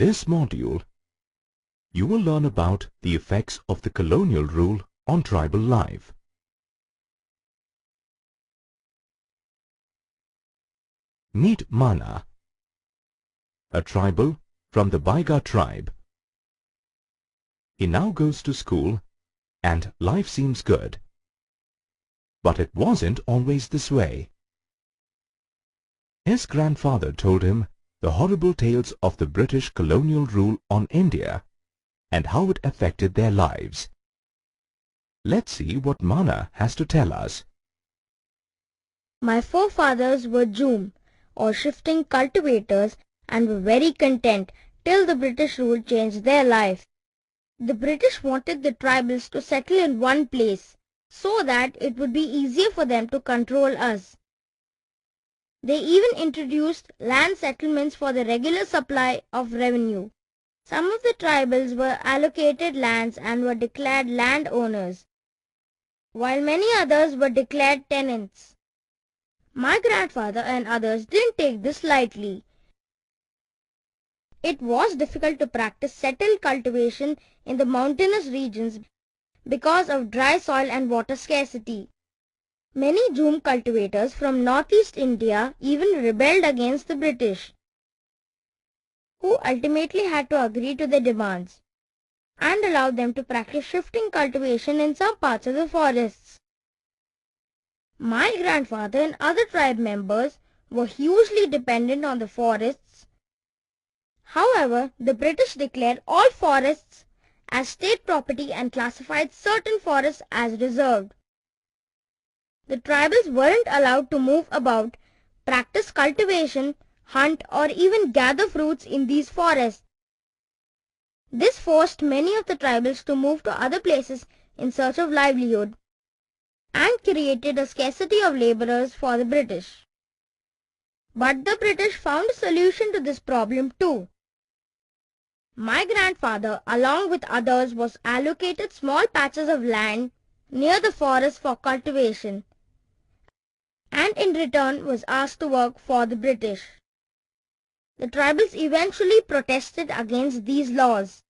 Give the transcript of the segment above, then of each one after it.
this module, you will learn about the effects of the colonial rule on tribal life. Meet Mana, a tribal from the Baiga tribe. He now goes to school and life seems good. But it wasn't always this way. His grandfather told him the horrible tales of the British colonial rule on India and how it affected their lives. Let's see what Mana has to tell us. My forefathers were Joom, or shifting cultivators, and were very content till the British rule changed their life. The British wanted the tribals to settle in one place so that it would be easier for them to control us. They even introduced land settlements for the regular supply of revenue. Some of the tribals were allocated lands and were declared landowners, while many others were declared tenants. My grandfather and others didn't take this lightly. It was difficult to practice settled cultivation in the mountainous regions because of dry soil and water scarcity. Many Joom cultivators from northeast India even rebelled against the British, who ultimately had to agree to their demands and allowed them to practice shifting cultivation in some parts of the forests. My grandfather and other tribe members were hugely dependent on the forests. However, the British declared all forests as state property and classified certain forests as reserved. The tribals weren't allowed to move about, practice cultivation, hunt, or even gather fruits in these forests. This forced many of the tribals to move to other places in search of livelihood and created a scarcity of laborers for the British. But the British found a solution to this problem too. My grandfather, along with others, was allocated small patches of land near the forest for cultivation, and in return was asked to work for the British. The tribals eventually protested against these laws.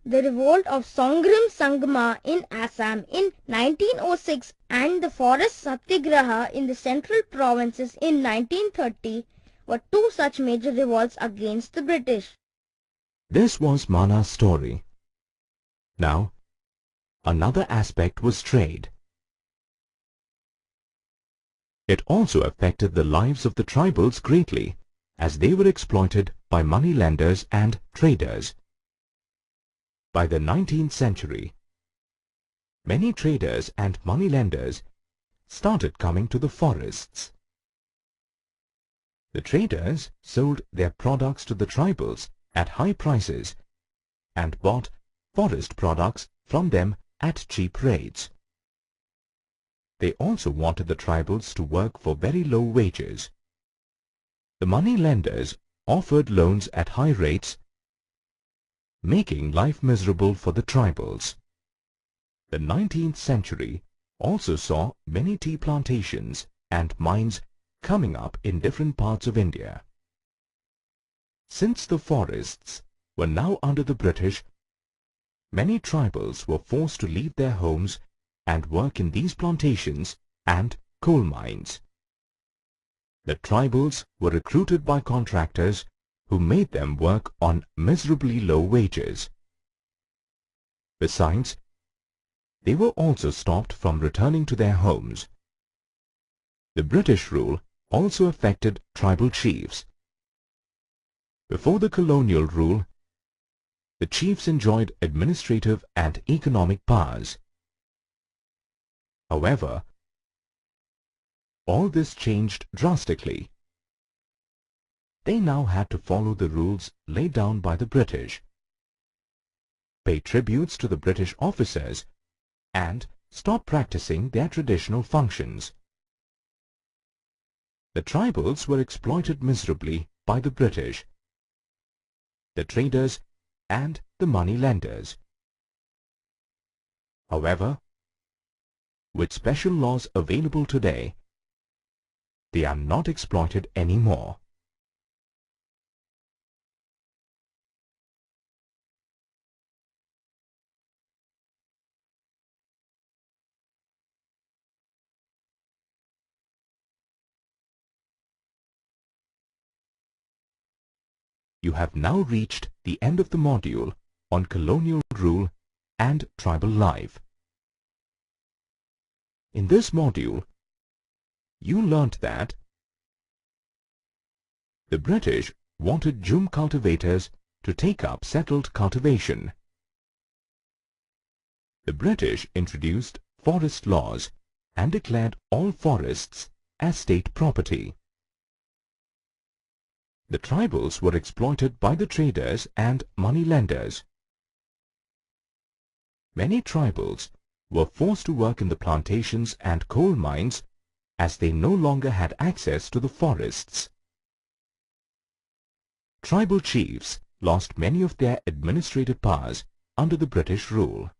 The revolt of Songrim Sangma in Assam in 1906 and the Forest Satyagraha in the central provinces in 1930 were two such major revolts against the British. This was Mana's story. Now, another aspect was trade. It also affected the lives of the tribals greatly, as they were exploited by moneylenders and traders. By the 19th century, many traders and moneylenders started coming to the forests. The traders sold their products to the tribals at high prices and bought forest products from them at cheap rates. They also wanted the tribals to work for very low wages. The money lenders offered loans at high rates, making life miserable for the tribals. The 19th century also saw many tea plantations and mines coming up in different parts of India. Since the forests were now under the British, many tribals were forced to leave their homes and work in these plantations and coal mines. The tribals were recruited by contractors who made them work on miserably low wages. Besides, they were also stopped from returning to their homes. The British rule also affected tribal chiefs. Before the colonial rule, the chiefs enjoyed administrative and economic powers. However, all this changed drastically. They now had to follow the rules laid down by the British, pay tributes to the British officers, and stop practicing their traditional functions. The tribals were exploited miserably by the British, the traders, and the money lenders. However, with special laws available today, they are not exploited anymore. you have now reached the end of the module on colonial rule and tribal life. In this module, you learnt that the British wanted Jhum cultivators to take up settled cultivation. The British introduced forest laws and declared all forests as state property. The tribals were exploited by the traders and money-lenders. Many tribals were forced to work in the plantations and coal mines as they no longer had access to the forests. Tribal chiefs lost many of their administrative powers under the British rule.